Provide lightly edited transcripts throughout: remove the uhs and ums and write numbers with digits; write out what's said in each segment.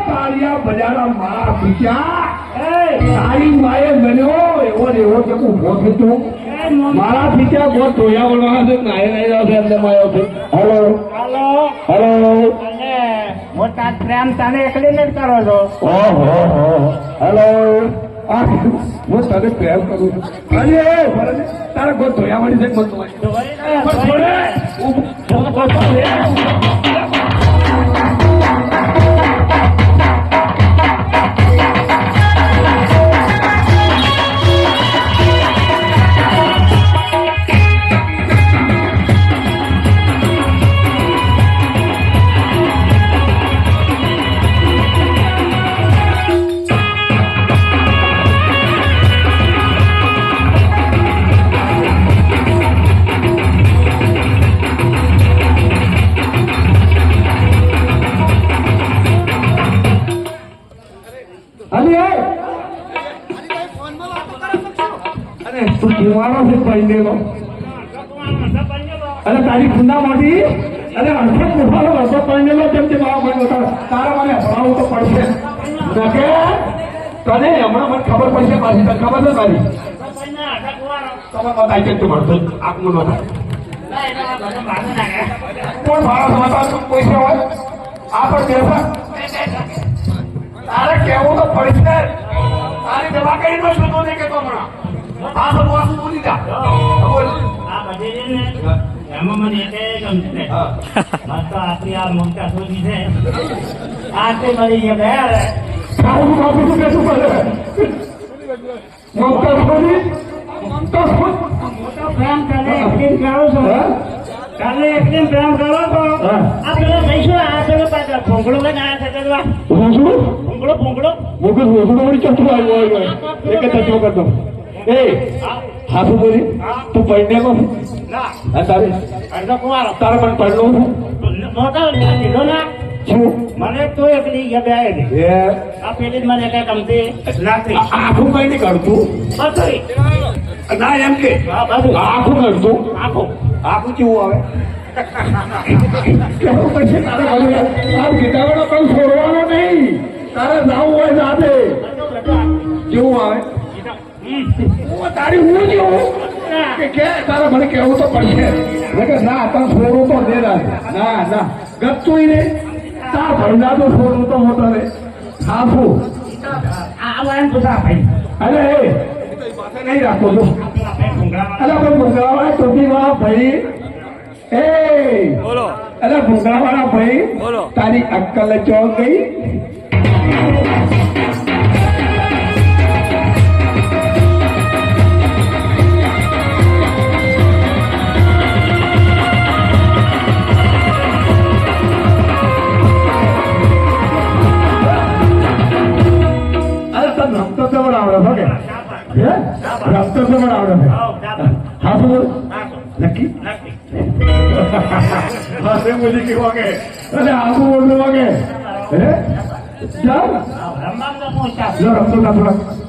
તાળિયા બજારા મારા પીછા તારી માએ બન્યો એવો ને એવો કે ઉભો થતો મારા પીછા બહુ ધોયા વળવાના છે નાય નાઈ રહ્યો છે એમને માયો છે હેલો હાલો હેલો મોટા પ્રેમ તને એકલી ને કરો છો ઓહો હેલો હું તને પ્રેમ કરું છું અરે તારા ગો ધોયા વાળી છે અરે તારી ખુંડા મોટી અરે અડધો મોટાનો અડધો પહેરેલો જેમ કે મારા મને તારા મને ભણાવવું તો પડશે કે તને હમણાં મને ખબર પડશે પાછી તને ખબર છે તારી તમે બતાવી છે તું ભણતો આપનું નો કોણ મારા સમાચાર પૈસા હોય આ પણ દેવા તારે કેવું તો પડશે તારી દવા કરી નો શોધો નહીં કે તો હમણાં આ બધું વાસુ ભૂલી જા બોલ આ બધે ને એમાં મને એટલે ગમશે ને મસ્ત આપણી આ મમતા શોધી છે આ તે મળી ગયા બે રે સારું બાપુ શું કહેશું પડે મમતા શોધી મમતા શોધ મોટો પ્રેમ તને એકદમ કરો છો તને એકદમ પ્રેમ કરો છો આ પેલો પૈસા આ પેલો પાછળ ભોંગડો લઈને આવ્યા છે કરવા ભોંગડો ભોંગડો મોગલ મોગલ વળી ચટુ આવ્યો એક જ ચટુ કરતો એ હાથું બોલી તું પૈને કો ના તારે અડધો કુવારો તારે પણ પડલો મોટો લીધો ના શું મને તો એકલી યાદ આવે ને એ આ પેલી મને કઈ ગમતી નથી આખું કઈ નહીં કરતું બધું ના એમ કે હા બધું આખું કરતું આખું કેવું આવે કેવું પછી તારે આ ગીતાવાળો કઈ છોડવાનો નહીં તારે જાવું હોય જાતે કેવું આવે તારી હું જેવું કે તારે મને કેવું તો પડશે ના તારે છોડવું તો દે ના ના ગતું ને તાર ભરડા તો છોડવું તો મોટો રે ખાફું આ વાયન પૂછા ભાઈ અરે એ માથે નહીં રાખો તો અરે પણ ભૂંગળાવાળા ટોપીવાળા ભાઈ એ બોલો અરે ભૂંગળાવાળા ભાઈ બોલો તારી અક્કલ ચો ગઈ રમતો જવડ આવડે છે રમતો જવડ આવડે છે હા બોલ નક્કી હા તે બોલી કે વાગે અરે આબુ બોલતો વાગે હે જાવ લો રમતો કા થોડા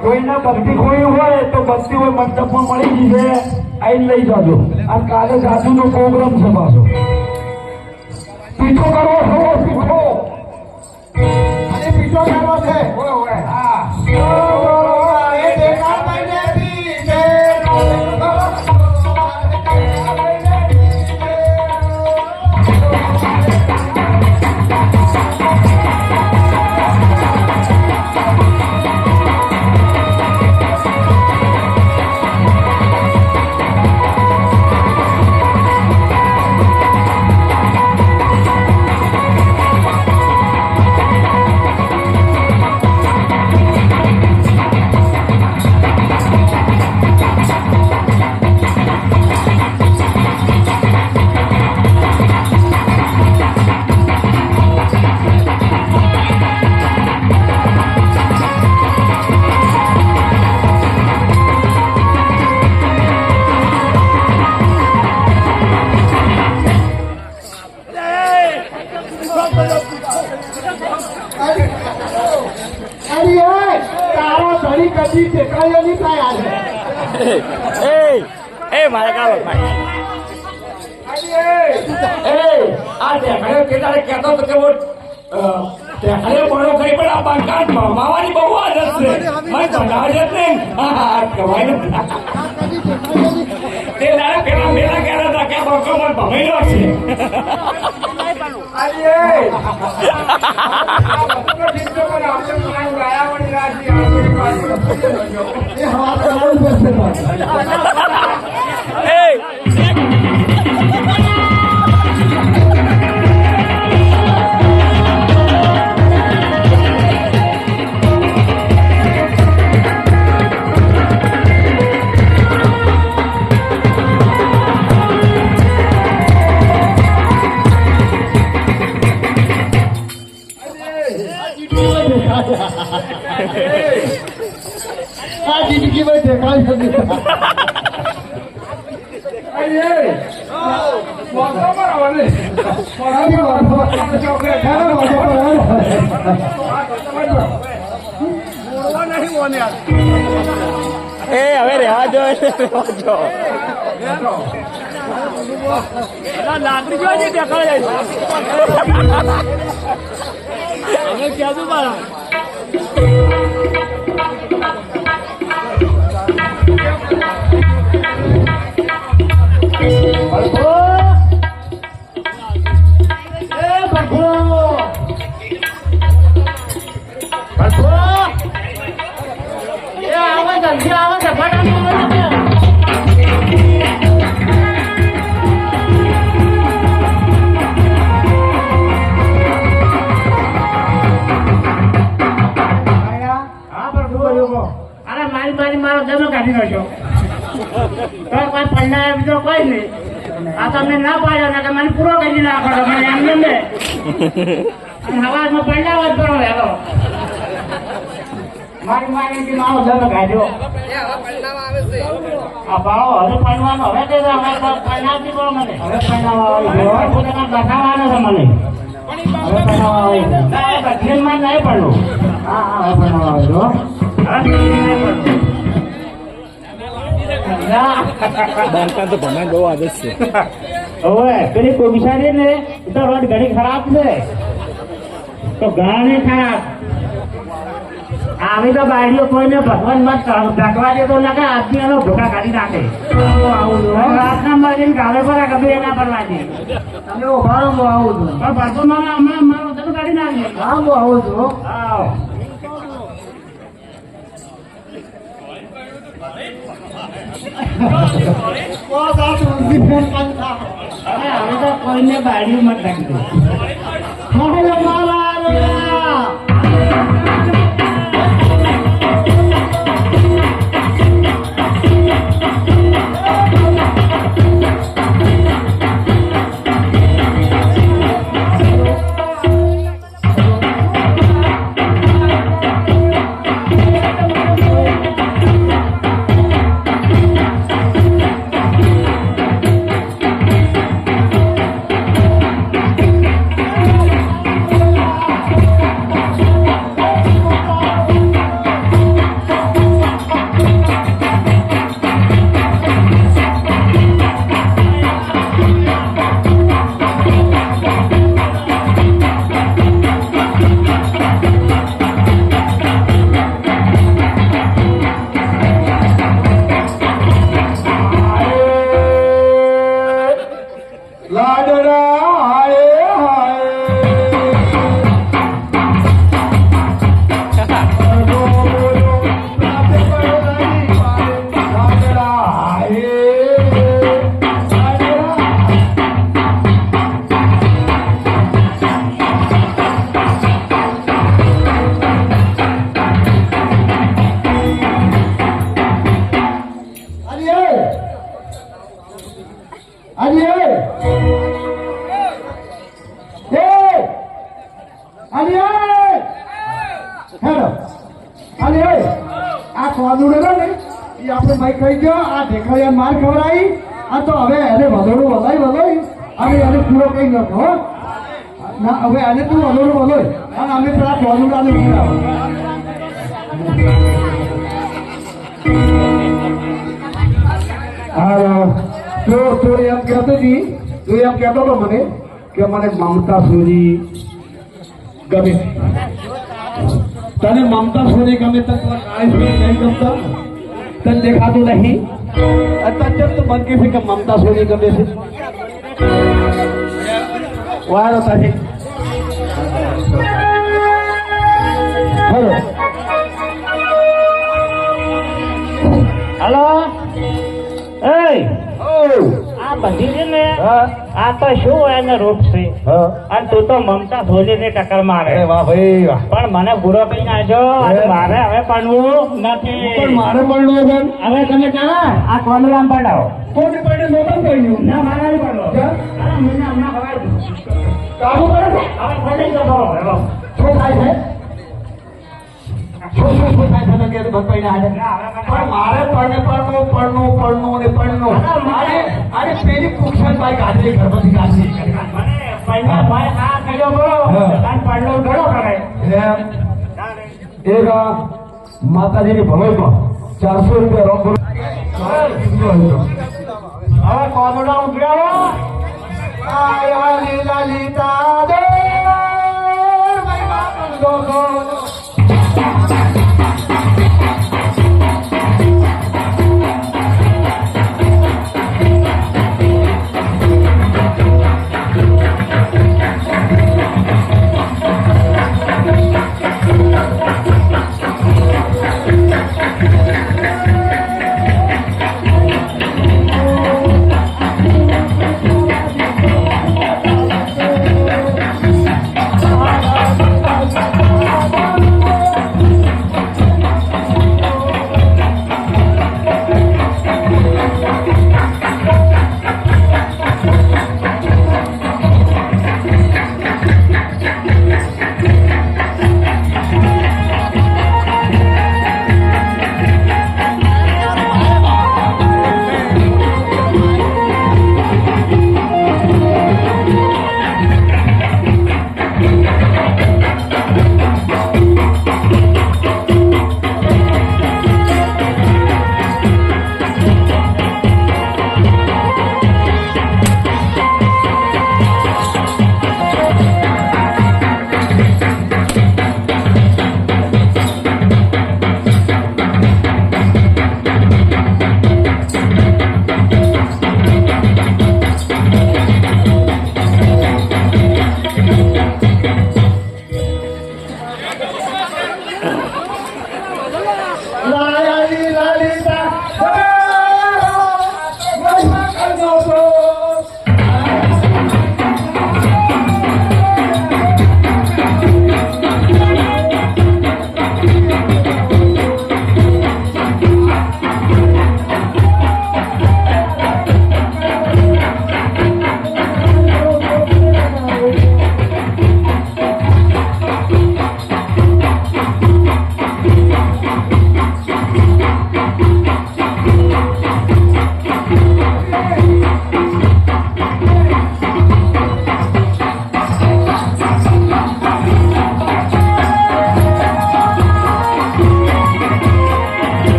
કોઈને ભક્તિ ખોઈ હોય તો ભક્તિ હોય મંડપમાં મળી જશે આઈને લઈ જાજો અને કાલે સાધુ નો પ્રોગ્રામ છે પાછો પીછો કરવો છો પીછો અને પીછો કરવો છે હા તારી કદી ટેકાયો નહીં થાય આજે મારે કામ આ ટેકાયો કેદારે કહેતો તો કે ટેકાયો પડો કઈ પણ આ બાંકાત માવાની બહુ આદત છે મને બનાવે જ નહીં કવાય તે દાડા પેલા મેલા કહેતા હતા કે આ બાંકો મને ભમેલો છે આ જિંદગીમાં દેખાય છે હવે રહેવા જો લાકડી જોઈ દેખાડે હવે ક્યાં મારા મારો દમો કાઢી નાખ્યો તો કોઈ પન્ના બીજો કોઈ નહીં આ તમને ના પાડ્યો ને કે મને પૂરો કરી નાખો મને એમને ને હવામાં પડ્યા જ કરો હેલો મારી મારો દમો કાઢ્યો આ ભાવ હવે પડવાનો હવે તે પન્નાથી બોલો મને હવે પન્નાવા બતાવવાનો છે મને હવે પન્નાવા નહીં પડવું હા હવે પન્નાવા આવ્યો બાંધકામ તો ભમાઈ બહુ આદત છે હવે પેલી કોમિસારી ને તો રોડ ઘણી ખરાબ છે તો ઘણી ખરાબ આવી તો બાયડીઓ કોઈને ભગવાન મત ઢાંકવા દે તો લાગે આદમી એનો ભૂખા કાઢી નાખે રાતના મરીને ગાવે પર ગમે એના પરવાથી તમે ઉભારો હું આવું છું પણ ભરતો મારા હમણાં મારો તમે કાઢી નાખીએ હા હું આવું છું હા હવે તો કોઈને બાળ્યું મત રાખી આપણે ભાઈ કહી ગયો આ ઢેખાયા માર ખવડાવી આ તો હવે એને વધોડું વલાઈ હવે એને પૂરો કઈ નતો ના હવે એને તું વધોડું વલોય અને અમે પેલા ચોલુડાને ઉડાવ તો એમ કહેતો હતી, તું એમ કહેતો હતો મને કે મને મમતા સોરી ગમે. તને મમતા સોરી ગમે, તને કાળી સોરી નહીં ગમતા? તને દેખાતું નહીં? અત્યારે તો મન કે છે કે મમતા સોરી ગમે છે. વારો તારી હલો એ આ બધી છે ને આ તો શું એને રૂપ છે અને તું તો મમતા સોજીને ટક્કર મારે. વાહ ભાઈ વાહ. પણ મને બુરો કઈ નાખજો અને મારે હવે પડવું નથી. પણ મારે પડવું છે. હવે તમે ચાલો આ કોમલામ પડાવો. કોને પડે નોબલ પડ્યું? ના મારે નહીં પડવો. મને હમણાં ખબર કાબુ કરે છે? હવે પડી ગયો બરો. શું થાય છે? શું થાય છે? કે ભગવાઈ ના હાજર. પણ મારે પડનું ને પડનું. અરે પેલી કુક્ષણભાઈ ગાજરી ઘરમાંથી ગાજરી. મને પહેલા ભાઈ આ કર્યો બરો અને પડલો ઘણો કરે. એક માતાજીની ભવાઈમાં 400 રૂપિયા રોક. હવે કોમડો ઉભરાવો. આયા લીલા લીતા દે ભાઈ બાપન ગોગો.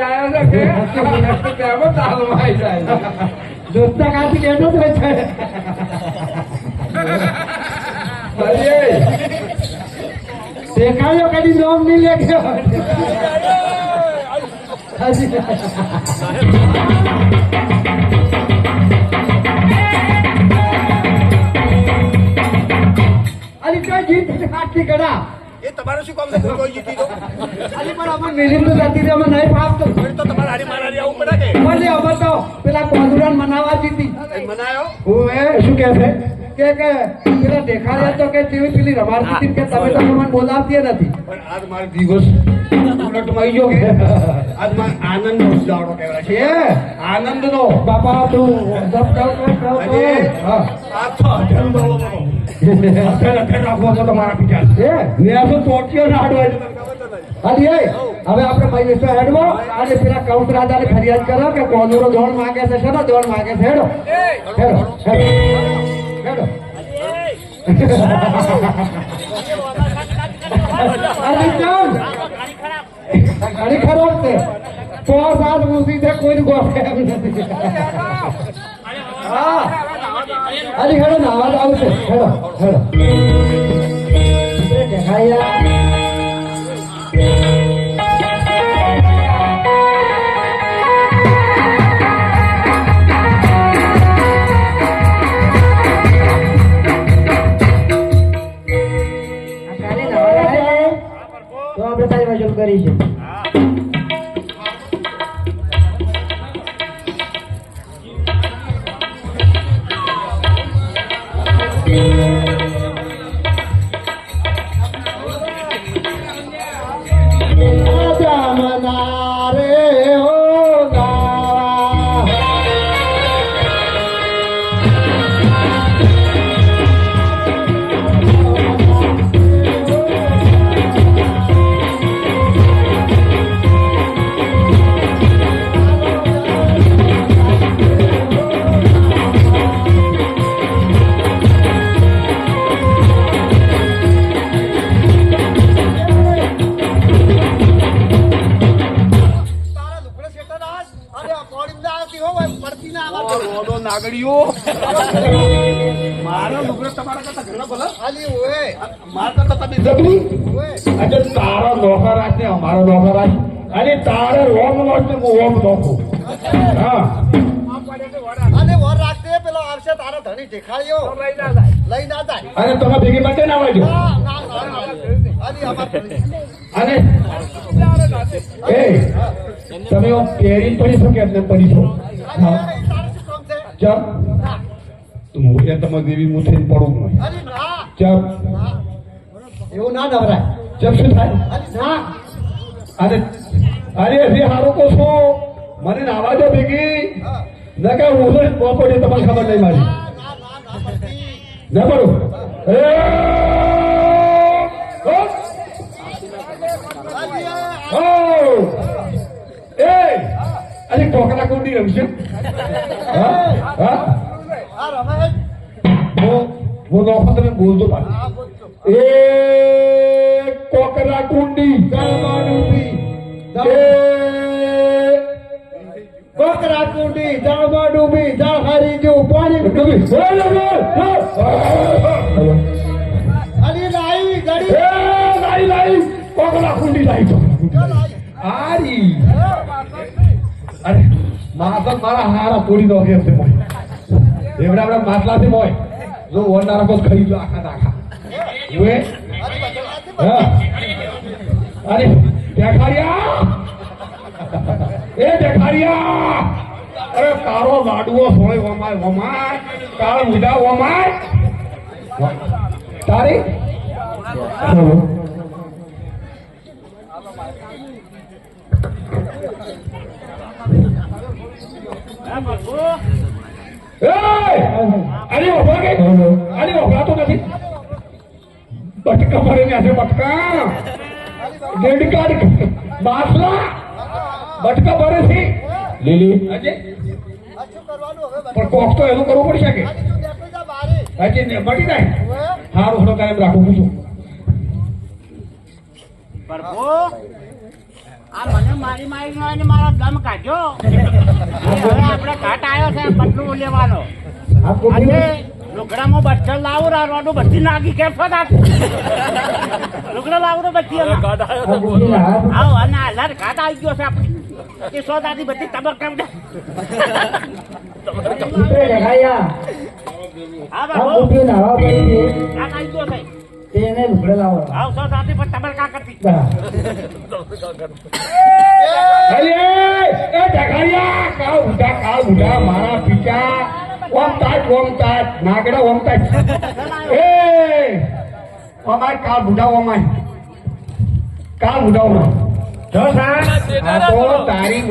આયા છે કે તેમાં તાલમાં આવી જાય દોસ્તા કાથી બેઠો જ હોય છે અરે દેખાયો કદી નોમ નહીં લેખ્યો અલી કઈ જીત હાથથી ગડા એ તમારું શું કામ છે કોઈ જીતી તો અલી પણ અમે મિલિંદ તો જતી રહી અમે નહીં ફાવતો તો તમારે હારી મારારી આવું પડે કે બોલે અમે તો પેલા કોંદુરાન મનાવા જીતી મનાયો ઓએ શું કહે છે કે પેલા દેખાડ્યા તો કે તેવી પેલી રમાડતી હતી કે તમે તો મને બોલાવતી નથી પણ આજ મારો દિવસ ઉલટમાં ગયો કે આજ મારો આનંદ નો દાડો કહેવાય છે આનંદ નો બાપા તું અરે હા આ તો ધંધો અત્યારે રાખવો તો તમારા પિતા એ મેં તો ચોટ્યો ના હાડવાય હાલી એ હવે આપણે મહેશ્વર હેડવો અને પેલા કૌશ રાજાને ફરિયાદ કરો કે કોંદુરો દોડ માંગે છે શેનો દોડ માંગે છે હેડો હેડો હેડો અરે ચાલ ગાડી ખરાબ છે તો સાત મૂસી છે કોઈ ગોઠે એમ નથી હા અરે હેડો ને અવાજ આવશે હેડો હેડો દેખાયા તો આપણે તારી વસૂલ કરી છે નાગડીઓ મારો લુગડો તમારા કરતા ઘણા ભલા ખાલી હોય મારા કરતા તમે જબરી આજે તારો નોકર રાખ ને અમારો નોકર રાખ અને તારે રોમ નોખ ને હું ઓમ નોખું હા અને વર રાખતે પેલો આવશે તારો ધણી દેખાડ્યો લઈ ના જાય અને તમે ભેગી માટે ના આવજો અને એ તમે કેરી પડી છો કે એમને પડી છો હા ચાલ હું તમારી દેવી હું થઈને પડું ચાલ એવું ના નવરાય ચાલ શું થાય ના અને અરે હજી હારું કહું છું મને નાવા દો ભેગી ન કે હું તો બપોરે તમારે ખબર નહીં મારી ના પડું એ અરે કોકરા કુંડી રમશે હા હા હું નોખો તમે બોલજો પાછી એ કોકરા કુંડી જળમાં ડૂબી કોકરા કુંડી જળમાં ડૂબી જળ હારી ગયું પાણી ડૂબી અલી લાઈ ગાડી લાઈ કોકરા કુંડી લાઈ આરી અરે મારા હારા તોડી દો એમ છે મોય એવડા એવડા માટલાથી મોય જો ઓરનારા કોસ ખાઈ લો આખા દાખા ઓએ હા અરે દેખાડિયા એ દેખાડિયા અરે તારો લાડવો હોય વમાય કાળ મુડા વમાય તારી અરે ઉભા કે અરે ઉભા તો નથી બટકા ભરે ને આજે બટકા ડેડ કાર્ડ બાસલા બટકા ભરે છે લીલી આજે પણ કોક તો એનું કરવું પડશે કે આજે મટી જાય સારું થોડો કાયમ રાખું છું આ મને મારી મારી નો મારો દમ કાઢ્યો હવે આપણે ઘાટ આવ્યો છે બદલું લેવાનો અને લુગડામાં બચ્ચર લાવું રોડું બધી નાગી કેમ ફતા લુગડા લાવું બધી આવો અને હાલર ઘાટ આવી ગયો છે આપણે એ સોદાથી બધી તબક્કા હા બાબુ ઘાટ આવી ગયો છે તેને લુગડે લાવો આવ સોદાથી પણ તબક્કા કરતી એ ઢગારિયા કાળ ઉડા મારા પિતા ઓમ તાજ નાગડા ઓમ તાજ એ અમાર કાળ બુઢા ઓમાય જો સાહેબ આ તો તારી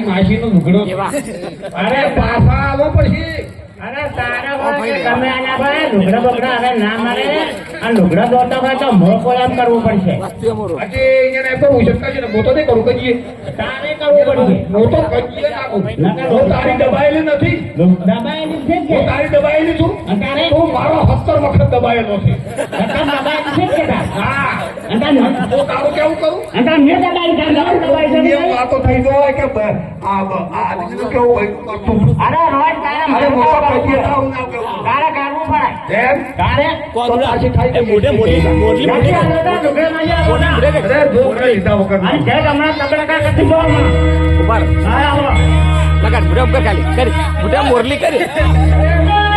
માસી નો લુગડો અરે પાછા આવો પછી અરે તારા ભાઈ તમે આના ભાઈ લુગડા બગડા હવે ના મારે આ લુગડા દોતા હોય તો મોકો એમ કરવું પડશે આજે અહીંયા તો ઉછળતા છે ને મોતો નહીં કરું કજીએ તારે કરવું પડશે મોતો કજીએ નાખું તારી દબાયેલી નથી દબાયેલી છે કે હું તારી દબાયેલી છું તારે તું મારો 17 વખત દબાયેલો છે દબાયેલી છે કે હા અંતા તો તારું કેવું કરું અંતા મે દબાઈ છે એ વાતો થઈ જાય કે આ દીકરીનું કેવું હોય અરે રોજ તારા અરે મોટો કજીએ મારે તારું ના કેવું તારે કરવું પડે એમ તારે તો પાછી થઈ ગઈ નથી આલો તો લુગડા માં જા બોલા અરે ધોકડે લીધા વગર અને જે હમણાં તબડકા કરતી જો ઉભા રહો. હા આવો લગાડ મોઢા ઉપર ખાલી કરી મોઢા મોરલી કરી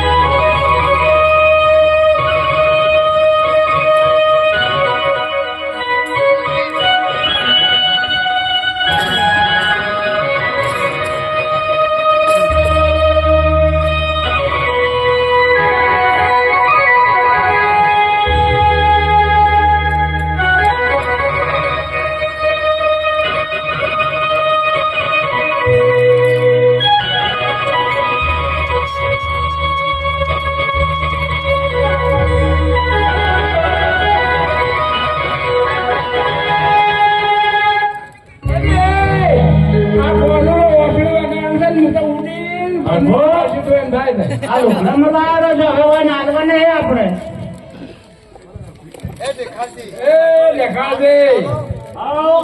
આ લુગડામાં લાવ્યો છો હવે નાલવા નહીં આપણે આવો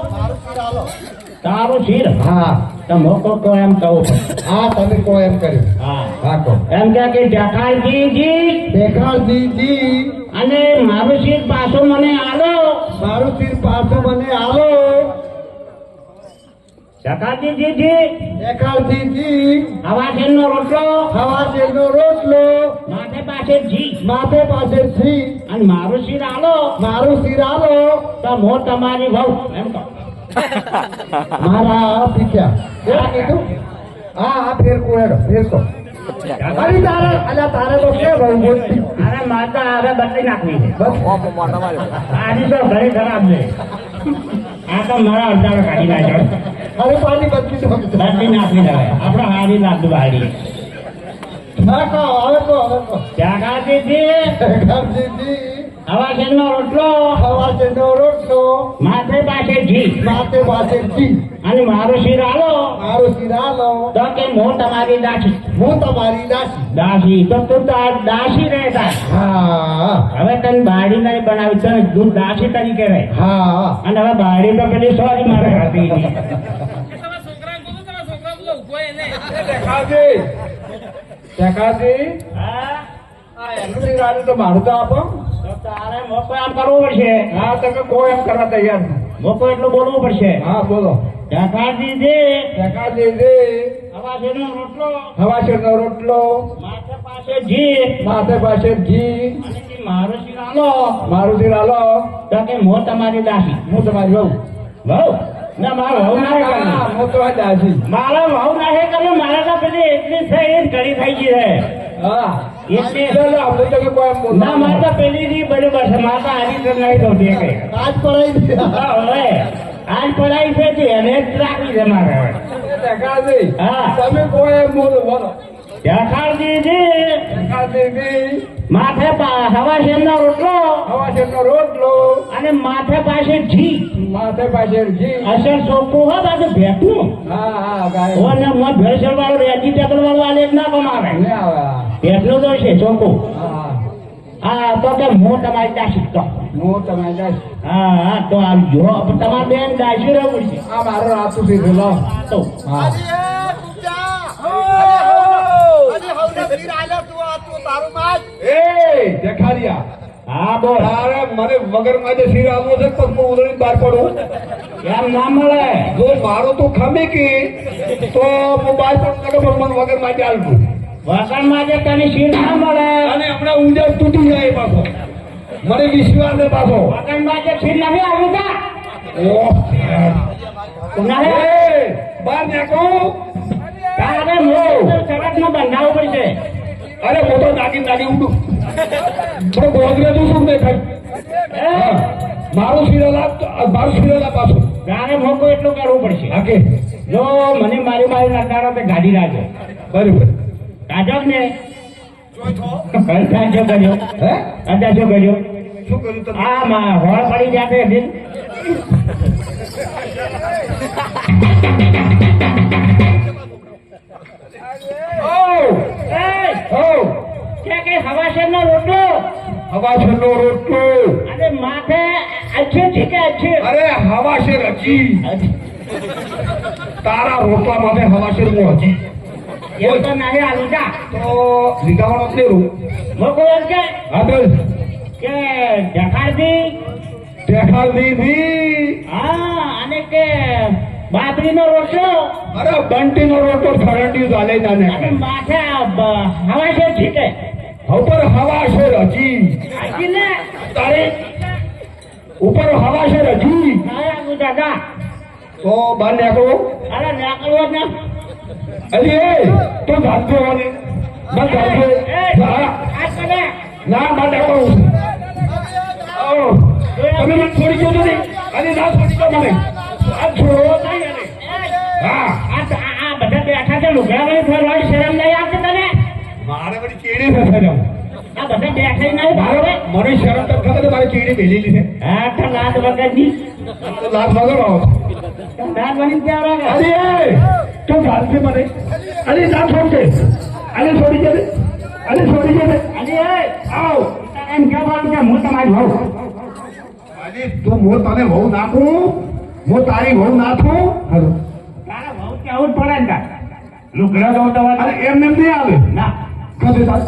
તારું શીર હા તો મોકો તો એમ કહું હા તમે કો એમ કર્યું હા હા કહો એમ કે જખાલજીજી દેખાડજીજી અને મારું શીર પાછું મને આલો મારું તીર પાછું મને આલો જખાલજીજી દેખાડજીજી હવા શેરનો રોટલો હવા શેરનો રોટલો માથે પાસે જી માથે પાસે છી અને મારું શીર આલો મારું શીર આલો તો મો તમારી વહુ એમ કહો મારા પીછ્યા એવું કીધું હા ફેર કોયડો ફેર તો અરે તારે તો કે બહુ મોટી અરે માતા હવે બદલી નાખવી છે બસ આજી તો ઘરે ખરાબ છે આ તો મારા અડધારો કાઢી નાખ્યો અરે પાણી બદલી દો બદલી નાખવી હવે આપણે હારી નાખતું વાળી હા કહો હવે કહો જગાજીજી દેખાડજીજી હવા શેરનો રોટલો હવા શેરનો રોટલો માથે પાસે જી માથે પાસે છી અને મારું શીર આલો મારું શીર આલો તો કે હું તમારી દાસી હું તમારી દાસી દાસી તો તું તો આ દાસી રહેતા હા હવે તને બાળી નહીં બનાવી તને દૂધ દાસી તરીકે રહે હા અને હવે બાળી તો પેલી સોરી મારે હતી દેખાડજી દેખાડજી હા આ એમનું શીર આલ્યું તો મારું તો આપો તો તારે મોકો એમ કરવું પડશે હા તમે કોઈ એમ કરવા તૈયાર નથી. મોકો એટલું બોલવું પડશે હા બોલો જખાજી જે દેખાડજી હવા શેરનો રોટલો હવા શેરનો રોટલો માથે પાસે જી માથે પાસે ઘી અને જે મારું શીર આલો મારું શીર આલો તો કે હું તમારી દાસી હું તમારી વહુ વહુ ના મારો વહુ ના હા, કર્યું હું તમારી દાસી મારા વહુ ના કર્યું મારે તો પેલી એટલી છે એ જ ઘડી થઈ ગઈ છે હા એટલે ચાલો આપણે તો કે કોઈ એમ બોલો. ના મારે તો પેલી ની બરોબર છે મારે તો આની તો નહીં દોઢી કઈ આજ પડાઈ દીધા. હવે આજ પડાઈ છે તે એને જ રાખવી છે મારે હવે દેખાડજી હા. તમે કોઈ એમ બોલો બોલો જખાજી દેખાડજી માથે હવા શેરનો રોટલો હવા શેરનો રોટલો અને માથે પાસે ઘી માથે પાસે ઘી અસર ચોખ્ખું હોય બાજુ ભેટનું હા હા ગાય અને હું ભેળસેળ વાળું વેજીટેબલ વાળું આલે જ ના કમાવે લે આવે ભેટનું તો છે ચોખ્ખું હા હા તો કે હું તમારી ત્યાં શીખતો હું તમારે જાય હા તો આવજો તમારે બેન દાસી રહેવું છે આ મારો રાતું શીખે લો તો હા એ દેખાડ્યા હા બોલ તારે મને વગર માં શીર આવવો છે પણ હું ઉધડી બહાર પડું એમ ના મળે જો મારું તું ખમી કી તો હું બહાર પડું પણ મને વગર માં ચાલતું વસણ માં તને શીર ના મળે અને હમણાં ઉજળ તૂટી જાય પાછો મને વિશ્વાસ છે પાછો વસણ માં શીર નથી આવ્યું કા ઓહ ઉનાળે એ બહાર નાખો તારે શરત નો બંધાવવું પડશે અરે મોટો નાગી ઉડું થોડો ગોદરેજ શું દેખાય મારું સિરેલા પાછું તારે મોકો એટલું કરવું પડશે હાકે જો મને મારી નકારો તો ગાડી રાખજો બરોબર કાઢો જ ને કાઢો કર્યો હે કાઢો કર્યો શું કર્યું તમે આ માં હોળ પડી જાતે હતી કે હવાશેર નો રોટલો હવાશેરનો રોટલો અને માથે અચ્છે છે કે અચ્છે અરે હવાશેર હજી તારા રોટલા માટે હવાશેર હું હજી એમ તો નાહે આલુજા તો લીધાવાનો જ નહીં મોકો એમ કે હા બોલ કે જખાડજી દેખાડ દીધી હા અને કે બાજરીનો રોટલો અરે બંટીનો રોટલો ખરંડી ચાલે અને જાને માથે હવાશેર છીટે ઉપર હવાશેર હજી હાજી ને તારે ઉપર હવાશેર હજી નાહે આલુજા જા તો બહાર નીકળો અરે નાકળવો ને અરે એ તો જાગજો મને બસ જાગજો હા આ કરે ના બહાર નીકળો આવો તમે મને છોડી ગયો નથી અને ના છોડી ગયો મને આ છોડવો નહીં અને હા આ બધા બેઠા છે લુગડાવાળી ફરવાની શરમ નહીં આવતી તને મારે બધી ચીડી થશે ને આ બધા બેઠા નહીં ભાવે મને શરમ તો ખબર છે મારી ચીડી ભેલેલી છે હા તો લાદ વગરની તો લાખ વગર આવો દાદ બની ત્યાં અરે તો જાણશે મને અરે ના છોડશે અરે છોડી જશે અરે છોડી જશે અરે આવ એમ કહેવાનું કે હું તમારી હોઉં અરે તું મોર તને બહુ નાખું હું તારી બહુ નાખું હલો તારા ભાવ કે આવું જ પડે ને કાં લુગડા દઉં તો અરે એમ એમ નહીં આવે ના કદે તાર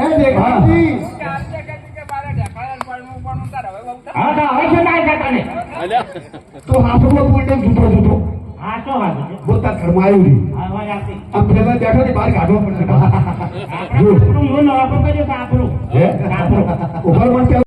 એ દેખાતી હા તો હવે છે ના કરતા ને તો હાથમાં બોલતો જૂતો જૂતો હા તો વાંધો છે બોલતા ઘરમાં આવ્યું નહીં હા વાત આવતી આમ પેલા બેઠા ને બહાર કાઢવા પડશે આપણું હું નવા પકડ્યો તો આપણું હે ઉપર મને